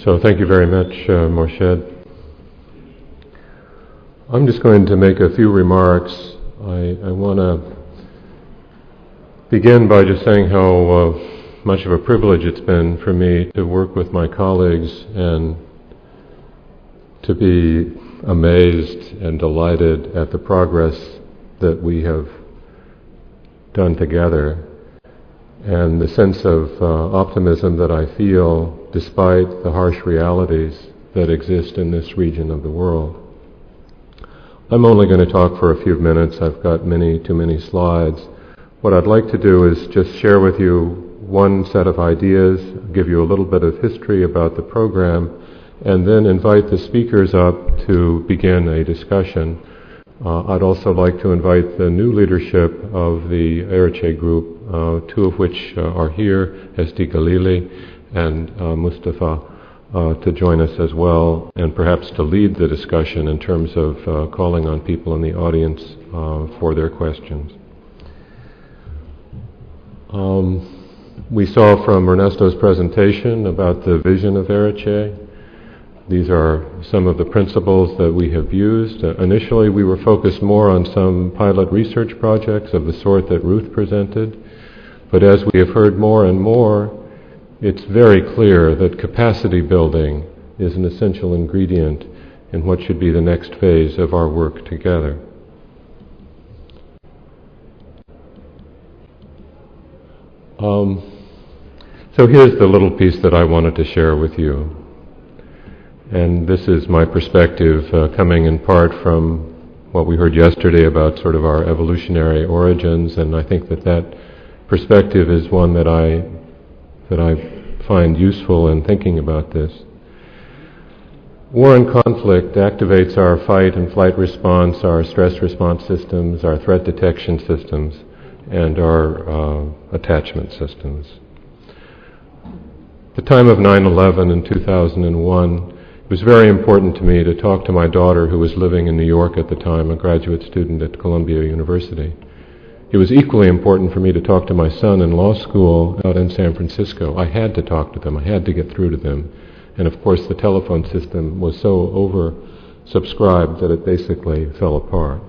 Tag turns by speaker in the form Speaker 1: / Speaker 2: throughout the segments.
Speaker 1: So thank you very much, Morshed. I'm just going to make a few remarks. I want to begin by just saying how much of a privilege it's been for me to work with my colleagues and to be amazed and delighted at the progress that we have done together, and the sense of optimism that I feel despite the harsh realities that exist in this region of the world. I'm only going to talk for a few minutes. I've got too many slides. What I'd like to do is just share with you one set of ideas, give you a little bit of history about the program, and then invite the speakers up to begin a discussion. I'd also like to invite the new leadership of the Ereche group, two of which are here, Esti Galili and Mustafa, to join us as well, and perhaps to lead the discussion in terms of calling on people in the audience for their questions. We saw from Ernesto's presentation about the vision of Ereche. These are some of the principles that we have used. Initially, we were focused more on some pilot research projects of the sort that Ruth presented. But as we have heard more and more, it's very clear that capacity building is an essential ingredient in what should be the next phase of our work together. So here's the little piece that I wanted to share with you. And this is my perspective coming in part from what we heard yesterday about sort of our evolutionary origins, and I think that perspective is one that I find useful in thinking about this. War and conflict activates our fight and flight response, our stress response systems, our threat detection systems, and our attachment systems. At the time of 9/11 in 2001, it was very important to me to talk to my daughter, who was living in New York at the time, a graduate student at Columbia University. It was equally important for me to talk to my son in law school out in San Francisco. I had to talk to them. I had to get through to them. And of course the telephone system was so oversubscribed that it basically fell apart.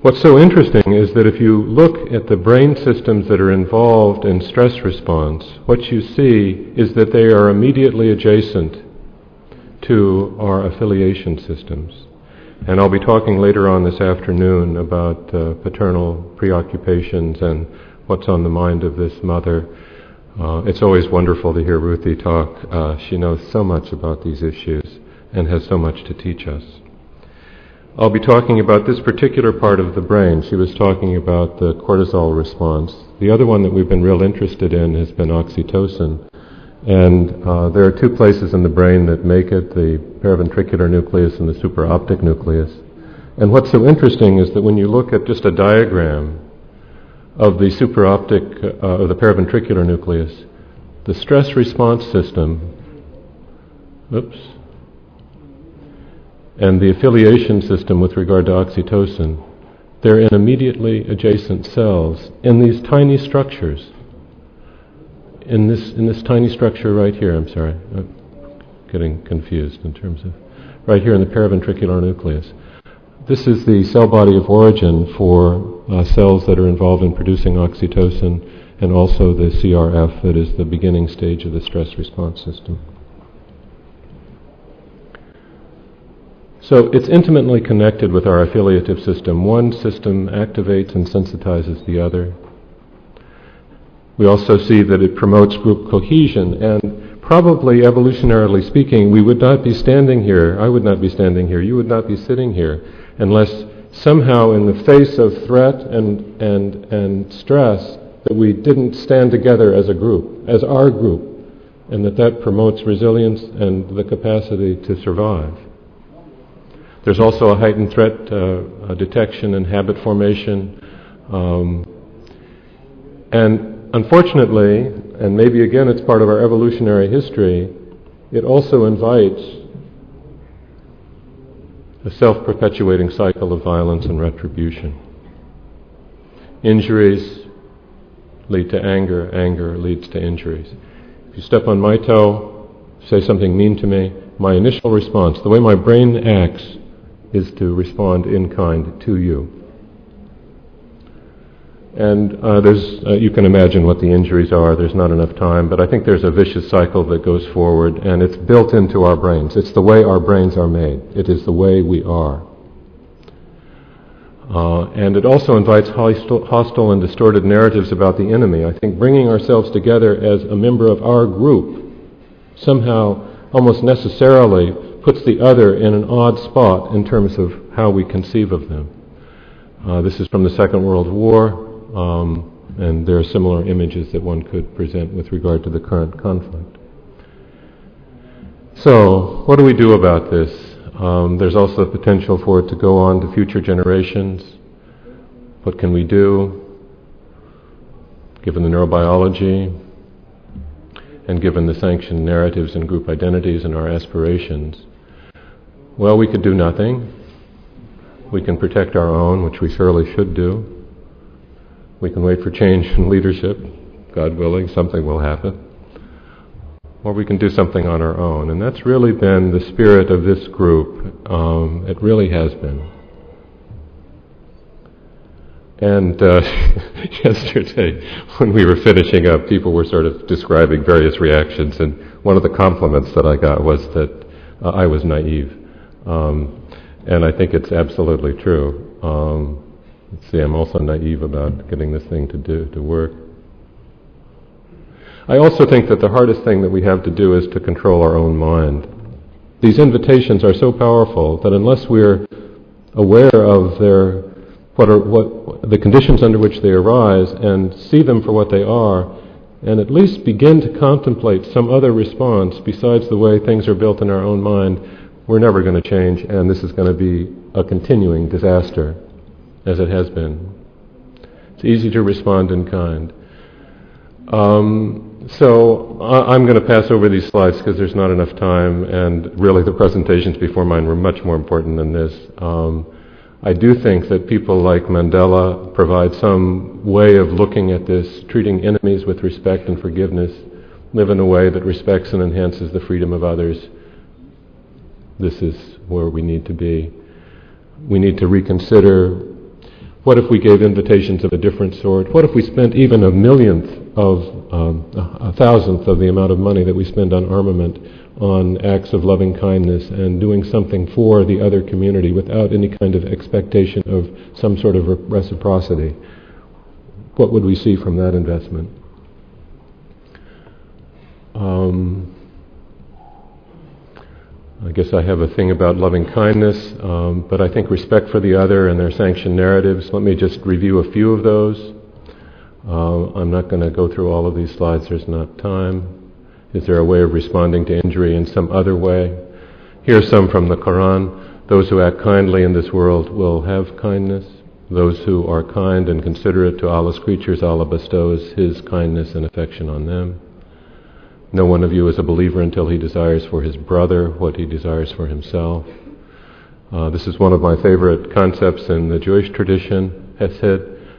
Speaker 1: What's so interesting is that if you look at the brain systems that are involved in stress response, what you see is that they are immediately adjacent to our affiliation systems. And I'll be talking later on this afternoon about paternal preoccupations and what's on the mind of this mother. It's always wonderful to hear Ruthie talk. She knows so much about these issues and has so much to teach us. I'll be talking about this particular part of the brain. She was talking about the cortisol response. The other one that we've been real interested in has been oxytocin. And there are two places in the brain that make it, the paraventricular nucleus and the supraoptic nucleus. And what's so interesting is that when you look at just a diagram of the supraoptic, of the paraventricular nucleus, the stress response system, and the affiliation system with regard to oxytocin, they're in immediately adjacent cells in these tiny structures. In this tiny structure right here, I'm getting confused in terms of, right here in the paraventricular nucleus. This is the cell body of origin for cells that are involved in producing oxytocin, and also the CRF that is the beginning stage of the stress response system. So it's intimately connected with our affiliative system. One system activates and sensitizes the other. We also see that it promotes group cohesion, and probably evolutionarily speaking, we would not be standing here, I would not be standing here, you would not be sitting here, unless somehow in the face of threat and stress that we didn't stand together as a group, as our group, and that promotes resilience and the capacity to survive. There's also a heightened threat detection and habit formation. And unfortunately, and maybe again it's part of our evolutionary history, it also invites a self-perpetuating cycle of violence and retribution. Injuries lead to anger, anger leads to injuries. If you step on my toe, say something mean to me, my initial response, the way my brain acts, is to respond in kind to you. And you can imagine what the injuries are. There's not enough time, but I think there's a vicious cycle that goes forward, and it's built into our brains. It's the way our brains are made. It is the way we are. And it also invites hostile and distorted narratives about the enemy. I think bringing ourselves together as a member of our group somehow, almost necessarily, puts the other in an odd spot in terms of how we conceive of them. This is from the Second World War. And there are similar images that one could present with regard to the current conflict. So, what do we do about this? There's also the potential for it to go on to future generations. What can we do, given the neurobiology, and given the sanctioned narratives and group identities and our aspirations? Well, we could do nothing. We can protect our own, which we surely should do. We can wait for change in leadership. God willing, something will happen. Or we can do something on our own. And that's really been the spirit of this group. It really has been. And yesterday, when we were finishing up, people were sort of describing various reactions. And one of the compliments that I got was that I was naive. And I think it's absolutely true. See, I'm also naive about getting this thing to work. I also think that the hardest thing that we have to do is to control our own mind. These invitations are so powerful that unless we're aware of what the conditions under which they arise and see them for what they are, and at least begin to contemplate some other response besides the way things are built in our own mind, we're never going to change, and this is going to be a continuing disaster, as it has been. It's easy to respond in kind. So I'm going to pass over these slides because there's not enough time, and really the presentations before mine were much more important than this. I do think that people like Mandela provide some way of looking at this, treating enemies with respect and forgiveness, live in a way that respects and enhances the freedom of others. This is where we need to be. We need to reconsider, what if we gave invitations of a different sort? What if we spent even a thousandth of the amount of money that we spend on armament on acts of loving kindness and doing something for the other community without any kind of expectation of some sort of reciprocity? What would we see from that investment? I guess I have a thing about loving kindness, but I think respect for the other and their sanctioned narratives. Let me just review a few of those. I'm not going to go through all of these slides, there's not time. Is there a way of responding to injury in some other way? Here's some from the Quran. Those who act kindly in this world will have kindness. Those who are kind and considerate to Allah's creatures, Allah bestows His kindness and affection on them. No one of you is a believer until he desires for his brother what he desires for himself. This is one of my favorite concepts in the Jewish tradition. Hesed,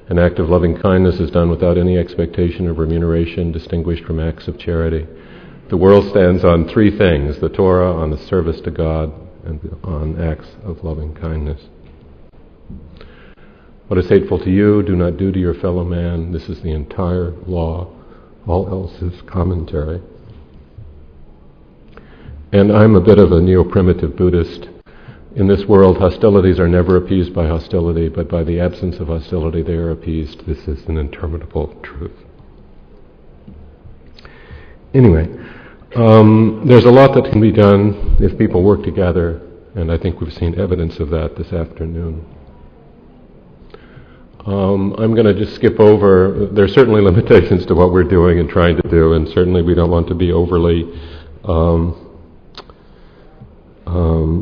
Speaker 1: an act of loving kindness, is done without any expectation of remuneration, distinguished from acts of charity. The world stands on three things: the Torah, on the service to God, and on acts of loving kindness. What is hateful to you, do not do to your fellow man. This is the entire law. All else is commentary. And I'm a bit of a neo-primitive Buddhist. In this world, hostilities are never appeased by hostility, but by the absence of hostility they are appeased. This is an interminable truth. Anyway, there's a lot that can be done if people work together, and I think we've seen evidence of that this afternoon. I'm going to just skip over. There are certainly limitations to what we're doing and trying to do, and certainly we don't want to be overly...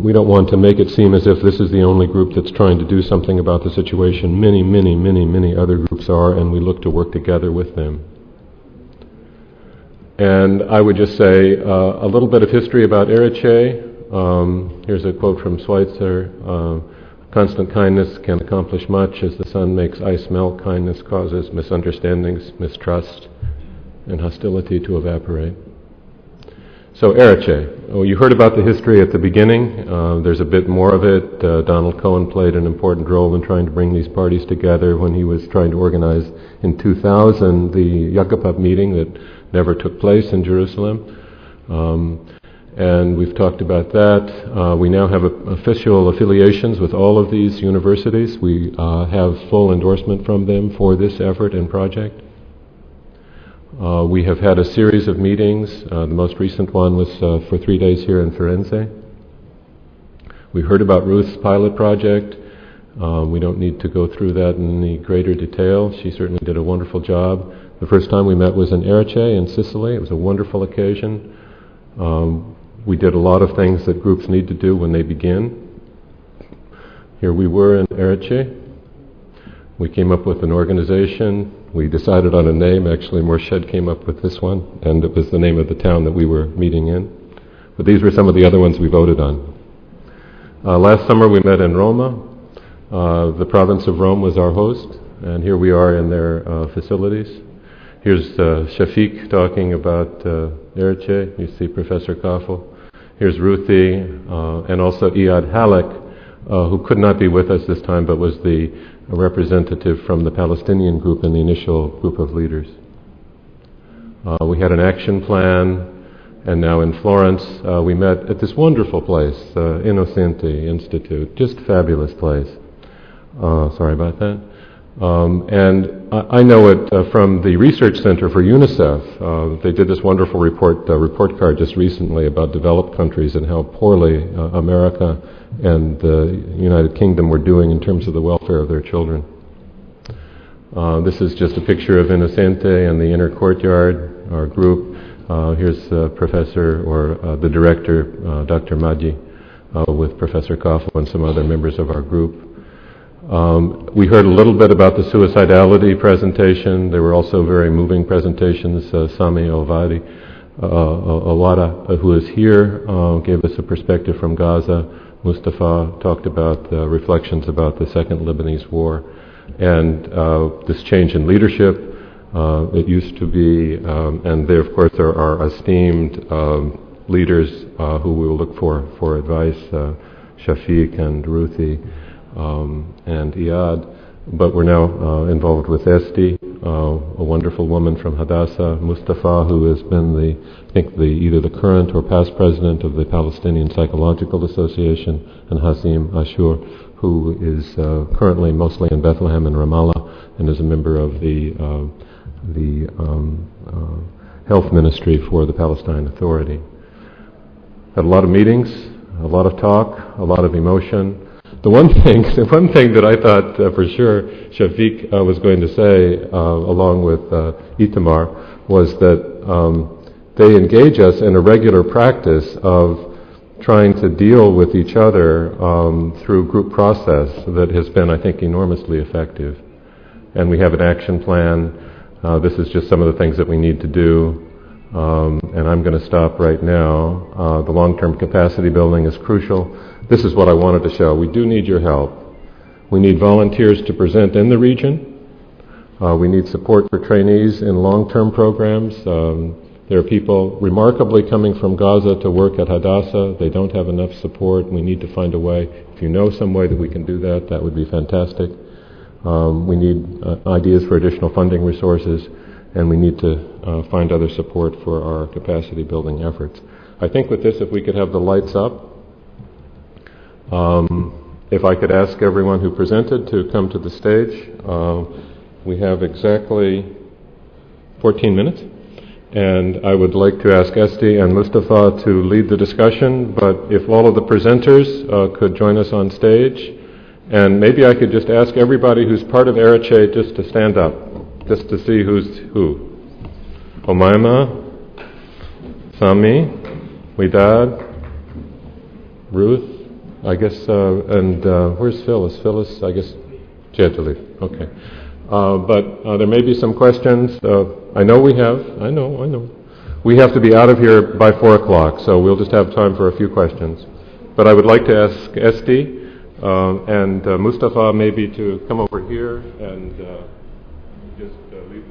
Speaker 1: we don't want to make it seem as if this is the only group that's trying to do something about the situation. Many, many, many, many other groups are, and we look to work together with them. And I would just say a little bit of history about Eritrea. Here's a quote from Schweitzer. Constant kindness can accomplish much. As the sun makes ice melt, kindness causes misunderstandings, mistrust, and hostility to evaporate. So Ereche, you heard about the history at the beginning. There's a bit more of it. Donald Cohen played an important role in trying to bring these parties together when he was trying to organize in 2000 the Yagapap meeting that never took place in Jerusalem. And we've talked about that. We now have official affiliations with all of these universities. We have full endorsement from them for this effort and project. We have had a series of meetings. The most recent one was for 3 days here in Firenze. We heard about Ruth's pilot project. We don't need to go through that in any greater detail. She certainly did a wonderful job. The first time we met was in Ereche in Sicily. It was a wonderful occasion. We did a lot of things that groups need to do when they begin. Here we were in Ereche. We came up with an organization. We decided on a name. Actually, Morshed came up with this one, and it was the name of the town that we were meeting in. But these were some of the other ones we voted on. Last summer we met in Roma. The province of Rome was our host, and here we are in their facilities. Here's Shafiq talking about Ereche. You see Professor Kafel. Here's Ruthie, and also Iyad Halak, who could not be with us this time, but was the representative from the Palestinian group in the initial group of leaders. We had an action plan, and now in Florence we met at this wonderful place, Innocenti Institute, just fabulous place. Sorry about that. And I know it from the Research Center for UNICEF. They did this wonderful report card just recently about developed countries and how poorly America and the United Kingdom were doing in terms of the welfare of their children. This is just a picture of Innocente and the inner courtyard, our group. Here's Professor, or the director, Dr. Maggi, with Professor Kafel and some other members of our group. We heard a little bit about the suicidality presentation. There were also very moving presentations. Sami Elvadi, Awada, who is here, gave us a perspective from Gaza. Mustafa talked about reflections about the Second Lebanese War and this change in leadership. It used to be, and there, of course, there are esteemed leaders who we will look for advice, Shafiq and Ruthie. And Iyad, but we're now involved with Esti, a wonderful woman from Hadassah, Mustafa, who has been either the current or past president of the Palestinian Psychological Association, and Hazim Ashur, who is currently mostly in Bethlehem and Ramallah, and is a member of the health ministry for the Palestine Authority. Had a lot of meetings, a lot of talk, a lot of emotion. The one thing that I thought for sure Shafiq was going to say, along with Itamar, was that they engage us in a regular practice of trying to deal with each other through group process that has been, I think, enormously effective. And we have an action plan. This is just some of the things that we need to do. And I'm going to stop right now. The long-term capacity building is crucial. This is what I wanted to show. We do need your help. We need volunteers to present in the region. We need support for trainees in long-term programs. There are people remarkably coming from Gaza to work at Hadassah. They don't have enough support. We need to find a way. If you know some way that we can do that, that would be fantastic. We need ideas for additional funding resources, and we need to find other support for our capacity building efforts. I think with this, if we could have the lights up, if I could ask everyone who presented to come to the stage. We have exactly 14 minutes, and I would like to ask Esti and Mustafa to lead the discussion, but if all of the presenters could join us on stage, and maybe I could just ask everybody who's part of Ereche just to stand up, just to see who's who. Omaima, Sami, Widad, Ruth, I guess, and where's Phyllis? Phyllis, I guess, she had to leave. Okay. But there may be some questions. I know. We have to be out of here by 4 o'clock, so we'll just have time for a few questions. But I would like to ask Esti and Mustafa maybe to come over here and just leave.